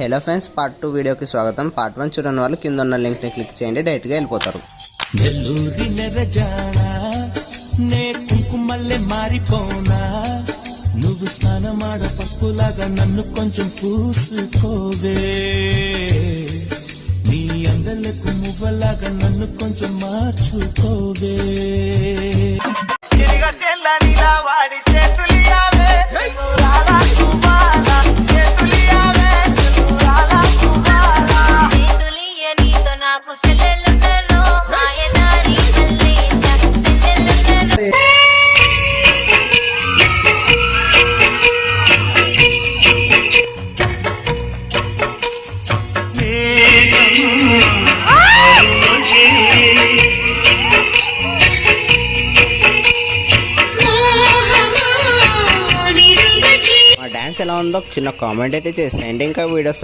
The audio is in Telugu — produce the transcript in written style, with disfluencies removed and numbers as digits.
హలో ఫ్రెండ్స్, పార్ట్ 2 వీడియోకి స్వాగతం. పార్ట్ 1 చూడని వాళ్ళు కింద ఉన్న లింక్ ని క్లిక్ చేయండి, డైరెక్ట్ గా వెళ్ళిపోతారు. నెల్లూరి నెరజానా నే కుంకుమల్లె మారిపోనా, నువ్వు స్నానమాడ పసుపులాగా నన్ను కొంచెం పూసుకోవే, నీ అందలకు మువ్వలాగా నన్ను కొంచెం మార్చుకోవే. మా డాన్స్ ఎలా ఉందో చిన్న కామెంట్ అయితే చేసేయండి. ఇంకా వీడియోస్